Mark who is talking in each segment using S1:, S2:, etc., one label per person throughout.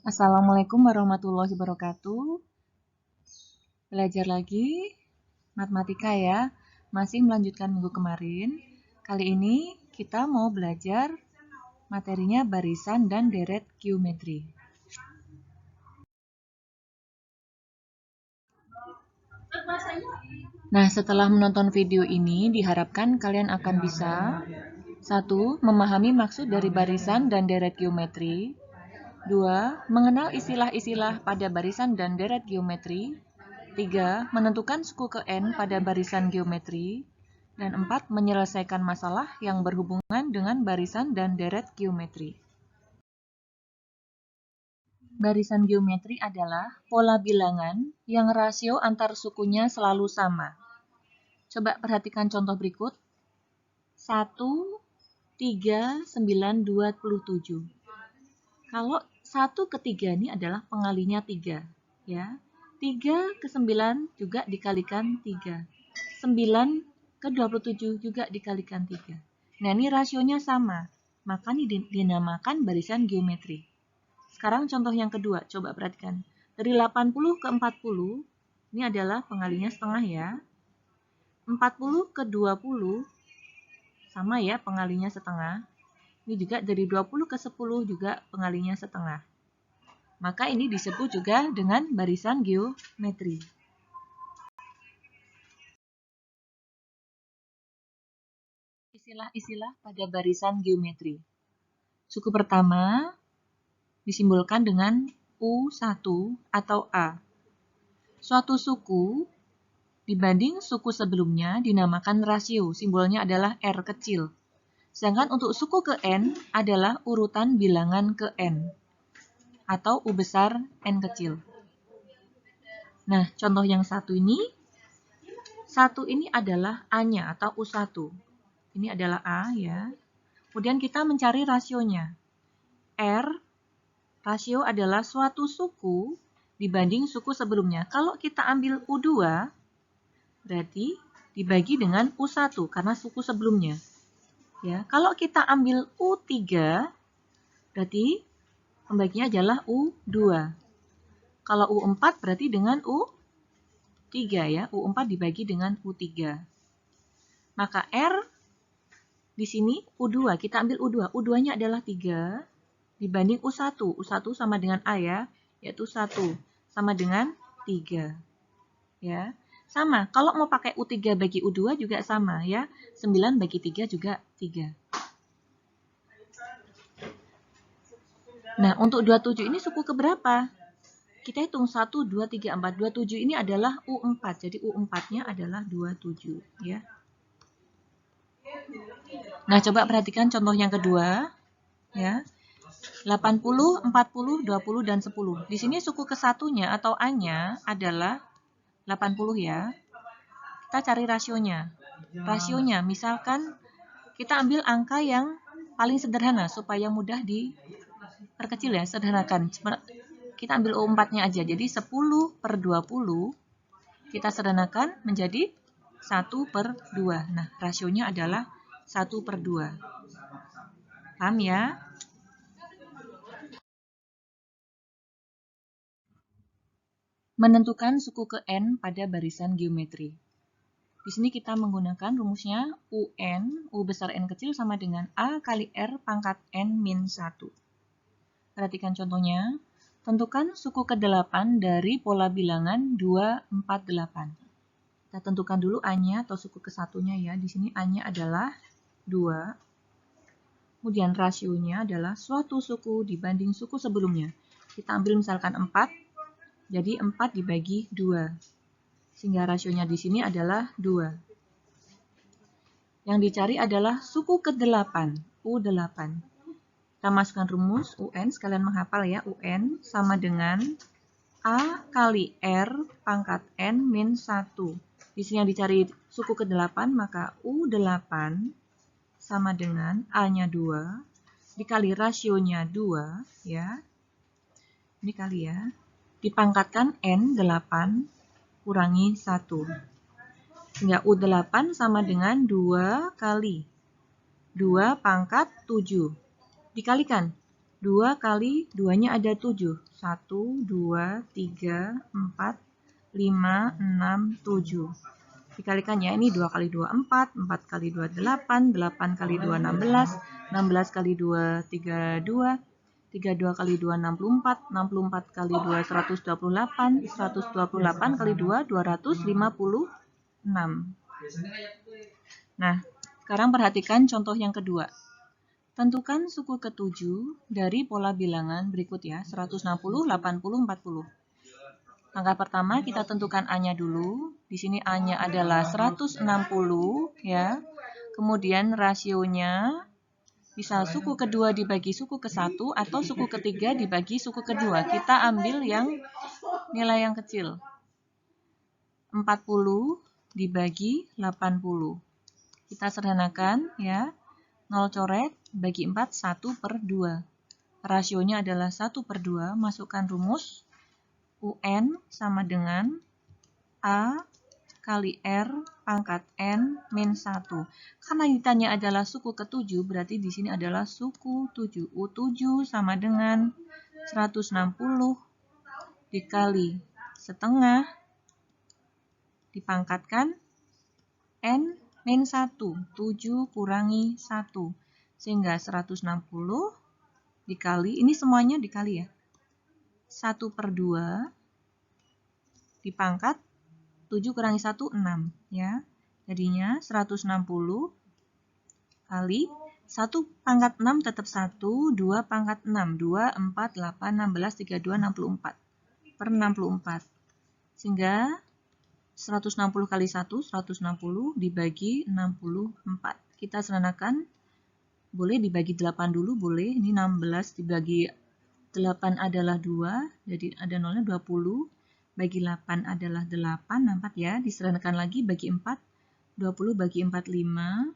S1: Assalamualaikum warahmatullahi wabarakatuh. Belajar lagi matematika ya. Masih melanjutkan minggu kemarin. Kali ini kita mau belajar materinya barisan dan deret geometri. Nah, setelah menonton video ini, diharapkan kalian akan bisa 1. Memahami maksud dari barisan dan deret geometri. 2. Mengenal istilah-istilah pada barisan dan deret geometri. 3. Menentukan suku ke N pada barisan geometri. Dan 4. Menyelesaikan masalah yang berhubungan dengan barisan dan deret geometri. Barisan geometri adalah pola bilangan yang rasio antar sukunya selalu sama. Coba perhatikan contoh berikut. 1, 3, 9, 27. Kalau 1 ke 3 ini adalah pengalinya 3. Ya. 3 ke 9 juga dikalikan 3. 9 ke 27 juga dikalikan 3. Nah, ini rasionya sama. Maka ini dinamakan barisan geometri. Sekarang contoh yang kedua, coba perhatikan. Dari 80 ke 40, ini adalah pengalinya setengah ya. 40 ke 20, sama ya pengalinya setengah. Ini juga dari 20 ke 10 juga pengalinya setengah. Maka ini disebut juga dengan barisan geometri. Istilah-istilah pada barisan geometri. Suku pertama disimbolkan dengan U1 atau A. Suatu suku dibanding suku sebelumnya dinamakan rasio, simbolnya adalah R kecil. Sedangkan untuk suku ke N adalah urutan bilangan ke N, atau U besar N kecil. Nah, contoh yang satu ini adalah A-nya atau U1. Ini adalah A ya. Kemudian kita mencari rasionya. R, rasio adalah suatu suku dibanding suku sebelumnya. Kalau kita ambil U2, berarti dibagi dengan U1 karena suku sebelumnya. Ya, kalau kita ambil U3, berarti pembaginya adalah U2. Kalau U4 berarti dengan U3 ya. U4 dibagi dengan U3. Maka R di sini U2, kita ambil U2. U2-nya adalah 3 dibanding U1. U1 sama dengan A ya, yaitu 1 sama dengan 3. Ya. Sama, kalau mau pakai U3 bagi U2 juga sama ya. 9 bagi 3 juga 3. Nah, untuk 27 ini suku keberapa? Kita hitung 1, 2, 3, 4. 27 ini adalah U4. Jadi U4-nya adalah 27 ya. Nah, coba perhatikan contoh yang kedua ya. 80, 40, 20 dan 10. Di sini suku kesatunya atau A-nya adalah 80 ya. Kita cari rasionya. Rasionya misalkan kita ambil angka yang paling sederhana supaya mudah diperkecil ya, sederhanakan. Kita ambil U4-nya aja. Jadi 10 per 20 kita sederhanakan menjadi 1 per 2. Nah, rasionya adalah 1 per 2. Paham ya? Menentukan suku ke N pada barisan geometri. Di sini kita menggunakan rumusnya UN, U besar N kecil sama dengan A kali R pangkat N min 1. Perhatikan contohnya. Tentukan suku ke-8 dari pola bilangan 2, 4, 8. Kita tentukan dulu A-nya atau suku ke-1-nya ya. Di sini A-nya adalah 2. Kemudian rasionya adalah suatu suku dibanding suku sebelumnya. Kita ambil misalkan 4. Jadi 4 dibagi 2. Sehingga rasionya di sini adalah 2. Yang dicari adalah suku ke-8, U8. Kita masukkan rumus UN, sekalian menghafal ya. UN sama dengan A kali R pangkat N min 1. Di sini yang dicari suku ke-8, maka U8 sama dengan A-nya 2, dikali rasionya 2, ya. Ini kali ya. Dipangkatkan N, 8, kurangi 1. Sehingga U8 sama dengan 2 kali 2 pangkat 7. Dikalikan. 2 kali 2-nya ada 7. 1, 2, 3, 4, 5, 6, 7. Dikalikan ya, ini 2 kali 2, 4, 4 kali 2, 8, 8 kali 2, 16, 16 kali 2, 32, 32 kali 2, 64, 64 kali 2, 128, 128 kali 2, 256. Nah, sekarang perhatikan contoh yang kedua. Tentukan suku ke-7 dari pola bilangan berikut ya, 160, 80, 40. Langkah pertama kita tentukan A-nya dulu. Di sini A-nya adalah 160 ya. Kemudian rasionya bisa suku kedua dibagi suku ke-1 atau suku ketiga dibagi suku kedua. Kita ambil yang nilai yang kecil. 40 dibagi 80. Kita sederhanakan ya. 0 coret bagi 4, 1/2. Rasionya adalah 1/2. Masukkan rumus. UN sama dengan A kali R pangkat N min 1. Karena ditanya adalah suku ke-7, berarti di sini adalah suku 7. U7 sama dengan 160 dikali setengah dipangkatkan N min 1. 7 kurangi 1. Sehingga 160 dikali, ini semuanya dikali ya. 1/2 dipangkat 7 kurangi 1, 6 ya. Jadinya 160 kali 1 pangkat 6 tetap 1, 2 pangkat 6, 2, 4, 8, 16, 32, 64 per 64. Sehingga 160 kali 1, 160 dibagi 64. Kita sederhanakan, boleh dibagi 8 dulu, boleh. Ini 16 dibagi 8 adalah 2, jadi ada nolnya 20. Bagi 8 adalah 8, nampak ya, disederhanakan lagi bagi 4, 20 bagi 4, 5,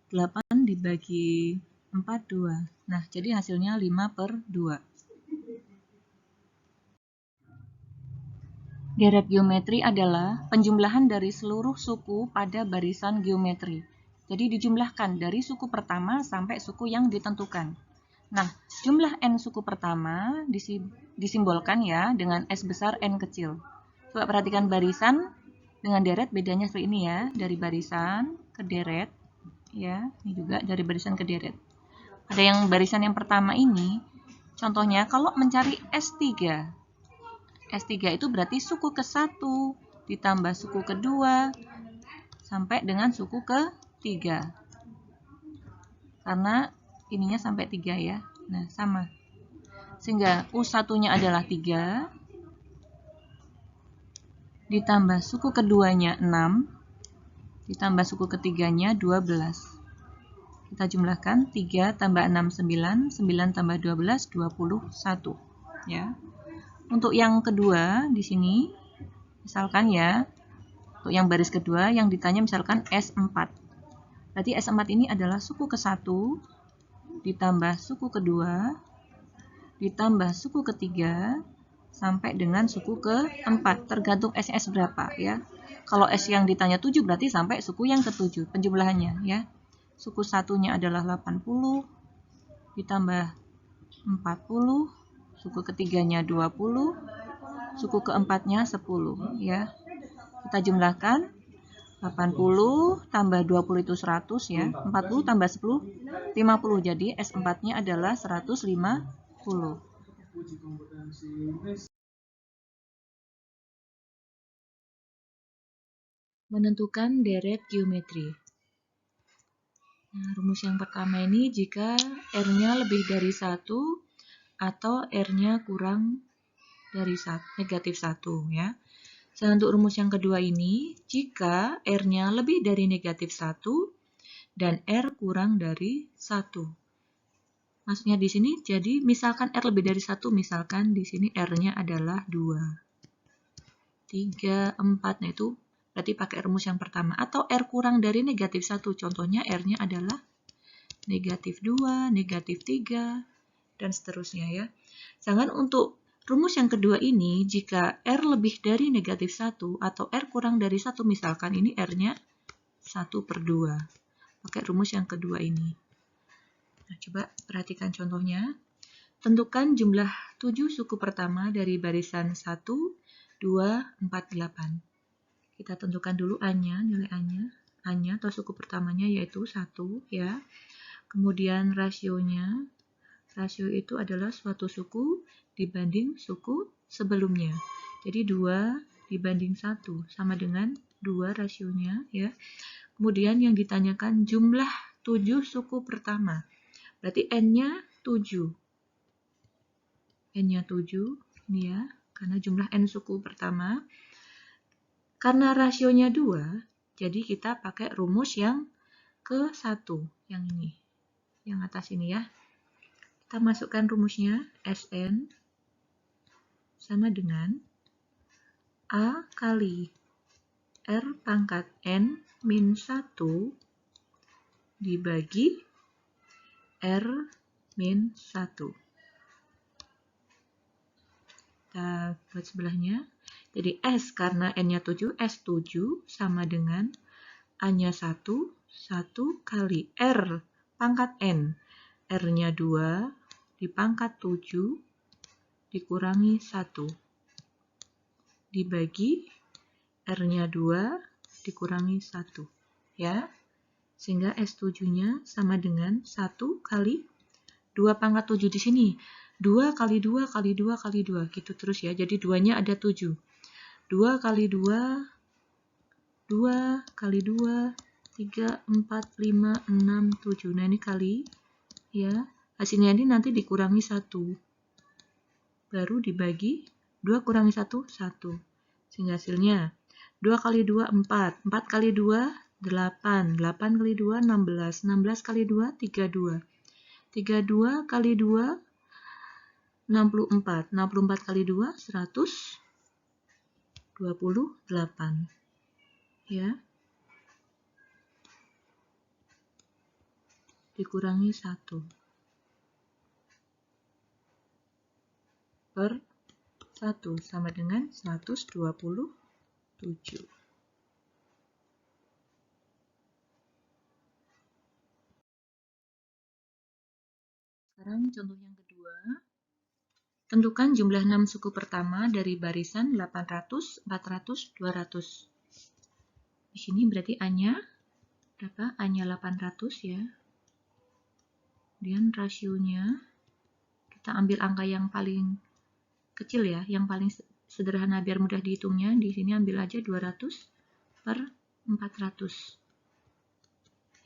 S1: 8 dibagi 4, 2. Nah, jadi hasilnya 5/2. Deret geometri adalah penjumlahan dari seluruh suku pada barisan geometri. Jadi dijumlahkan dari suku pertama sampai suku yang ditentukan. Nah, jumlah N suku pertama disimbolkan ya dengan S besar N kecil. Coba perhatikan barisan dengan deret, bedanya seperti ini ya, dari barisan ke deret ya, ini juga dari barisan ke deret. Ada yang barisan yang pertama ini, contohnya kalau mencari S3. S3 itu berarti suku ke-1 ditambah suku kedua sampai dengan suku ke-3. Karena ininya sampai 3 ya. Nah, sama. Sehingga U1-nya adalah 3, ditambah suku keduanya 6, ditambah suku ketiganya 12. Kita jumlahkan 3 tambah 6, 9, 9 tambah 12, 21. Ya. Untuk yang kedua di sini, misalkan ya, untuk yang baris kedua yang ditanya misalkan S4. Berarti S4 ini adalah suku ke-1, ditambah suku kedua, ditambah suku ketiga, sampai dengan suku ke-4. Tergantung SS berapa ya. Kalau S yang ditanya 7 berarti sampai suku yang ke-7 penjumlahannya ya. Suku satunya adalah 80, ditambah 40, suku ketiganya 20, suku keempatnya 10 ya. Kita jumlahkan 80 tambah 20 itu 100 ya. 40 tambah 10 50. Jadi S4-nya adalah 150. Menentukan deret geometri. Nah, rumus yang pertama ini jika R-nya lebih dari 1 atau R-nya kurang dari negatif 1 ya. Sedangkan untuk rumus yang kedua ini, jika R-nya lebih dari negatif 1 dan R kurang dari 1. Maksudnya di sini, jadi misalkan R lebih dari 1, misalkan di sini R-nya adalah 2, 3, 4, nah itu berarti pakai rumus yang pertama. Atau R kurang dari negatif 1, contohnya R-nya adalah negatif 2, negatif 3, dan seterusnya ya. Sedangkan untuk rumus yang kedua ini, jika R lebih dari negatif 1 atau R kurang dari 1, misalkan ini R-nya 1/2. Pakai rumus yang kedua ini. Nah, coba perhatikan contohnya. tentukan jumlah 7 suku pertama dari barisan 1, 2, 4, 8. Kita tentukan dulu A-nya, nilai A-nya. A-nya atau suku pertamanya yaitu 1 ya. Kemudian rasionya, rasio itu adalah suatu suku dibanding suku sebelumnya. Jadi 2 dibanding 1 sama dengan 2 rasionya ya. Kemudian yang ditanyakan jumlah 7 suku pertama. Berarti N-nya 7. N-nya 7, ini ya, karena jumlah N suku pertama. Karena rasionya 2, jadi kita pakai rumus yang ke-1, yang ini, yang atas ini ya. Kita masukkan rumusnya, Sn sama dengan A kali R pangkat N min 1 dibagi R min 1. Kita buat sebelahnya. Jadi S karena N-nya 7, S7 sama dengan A-nya 1, 1 kali R pangkat N. R-nya 2 dipangkat 7 dikurangi 1. Dibagi R-nya 2 dikurangi 1. Ya. Sehingga S7-nya sama dengan 1 kali 2 pangkat 7 di sini. 2 kali 2 kali 2 kali 2 gitu terus ya. Jadi 2-nya ada 7. 2 kali 2 2 kali 2 3 4 5 6 7. Nah, ini kali ya. Hasilnya ini nanti dikurangi 1. Baru dibagi 2 kurangi 1 1. Sehingga hasilnya 2 kali 2 4. 4 kali 2 8. 8 kali 2 16. 16 kali 2 32. 32 kali 2 64. 64 kali 2 128. Ya. Dikurangi 1. Per 1 sama dengan 127. Sekarang contoh yang kedua. Tentukan jumlah 6 suku pertama dari barisan 800, 400, 200. Di sini berarti A-nya berapa? A-nya 800 ya. Kemudian rasionya kita ambil angka yang paling kecil ya, yang paling sederhana biar mudah dihitungnya. Di sini ambil aja 200 per 400.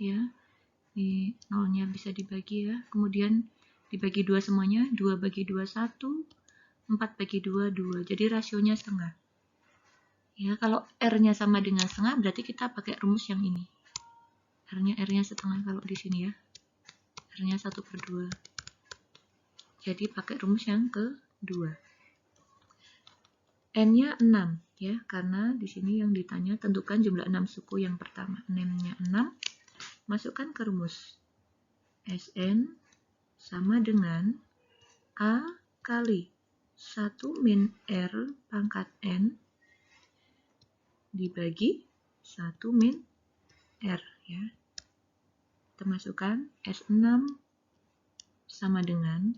S1: Ya. Ini nolnya bisa dibagi ya. Kemudian dibagi 2 semuanya, 2 bagi 2 1, 4 bagi 2 2. Jadi rasionya setengah. Ya, kalau R-nya sama dengan setengah berarti kita pakai rumus yang ini. R-nya setengah kalau di sini ya. R-nya 1/2. Jadi pakai rumus yang kedua. N-nya 6 ya, karena di sini yang ditanya tentukan jumlah 6 suku yang pertama. N-nya 6. Masukkan ke rumus. Sn sama dengan A kali 1 min R pangkat N dibagi 1 min R ya. Kita masukkan S6 sama dengan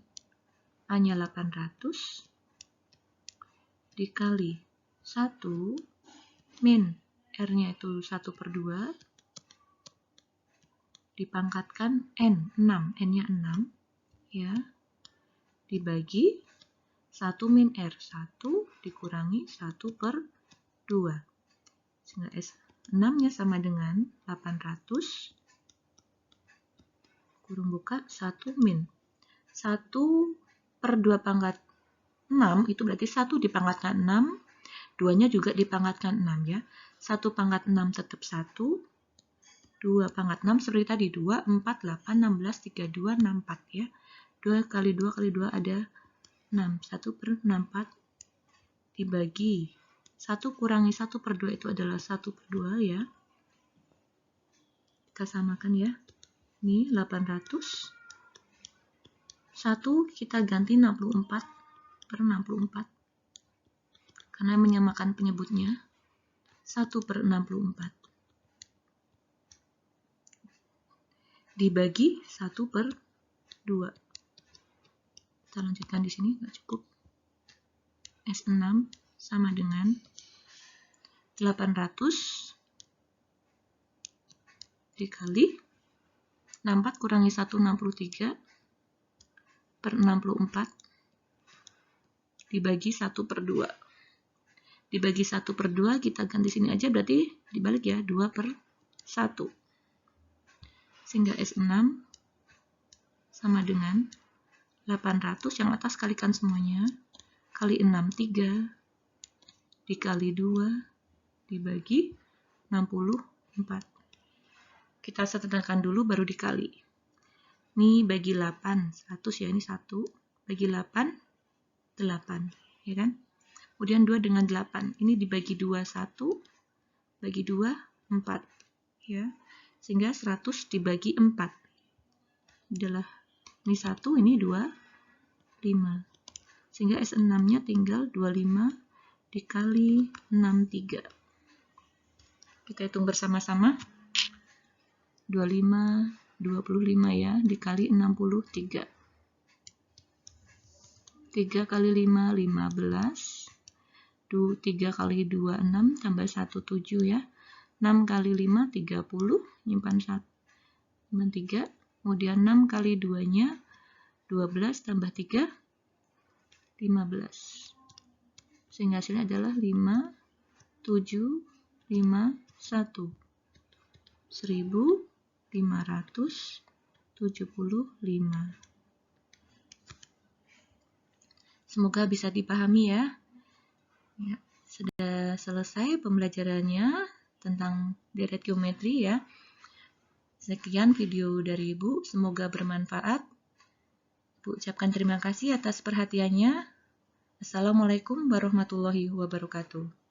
S1: A-nya 800 dikali 1 min R-nya itu 1/2 dipangkatkan N, 6, N-nya 6 ya, dibagi 1 min R, 1 dikurangi 1/2. Sehingga S6-nya sama dengan 800 kurung buka 1 min 1/2 pangkat 6 itu berarti 1 dipangkatkan 6, 2-nya juga dipangkatkan 6 ya. 1 pangkat 6 tetap 1, 2 pangkat 6 seperti tadi 2, 4, 8, 16, 32, 64 ya. 2 kali 2 kali 2 ada 6, 1/64 dibagi 1 kurangi 1/2 itu adalah 1/2 ya. Kita samakan ya. Ini 800. 1 kita ganti 64/64. Karena menyamakan penyebutnya. 1/64. Dibagi 1/2. Kita lanjutkan di sini, nggak cukup. S6 sama dengan 800 dikali 64 kurangi 1, 63 per 64 dibagi 1 per 2. Dibagi 1 per 2, kita ganti sini aja, berarti dibalik ya, 2 per 1. Sehingga S6 sama dengan 800, yang atas kalikan semuanya, kali 6, 3, dikali 2, dibagi 64. Kita sederhanakan dulu, baru dikali. Ini bagi 8, 100 ya, ini 1, bagi 8, 8, ya kan? Kemudian 2 dengan 8, ini dibagi 2, 1, bagi 2, 4, ya. Sehingga 100 dibagi 4 adalah ini 1, ini 2, 5. Sehingga S6-nya tinggal 25 dikali 63. Kita hitung bersama-sama. 25 ya, dikali 63. 3 kali 5, 15. 3 kali 2, 6, tambah 1, 7 ya. 6 kali 5, 30, nyimpan 1, nyimpan 3. Kemudian 6 kali 2-nya, 12, tambah 3, 15. Sehingga hasilnya adalah 5, 7, 5, 1. 1575. Semoga bisa dipahami ya. Sudah selesai pembelajarannya tentang deret geometri ya. Sekian video dari Ibu, semoga bermanfaat. Ibu ucapkan terima kasih atas perhatiannya. Assalamualaikum warahmatullahi wabarakatuh.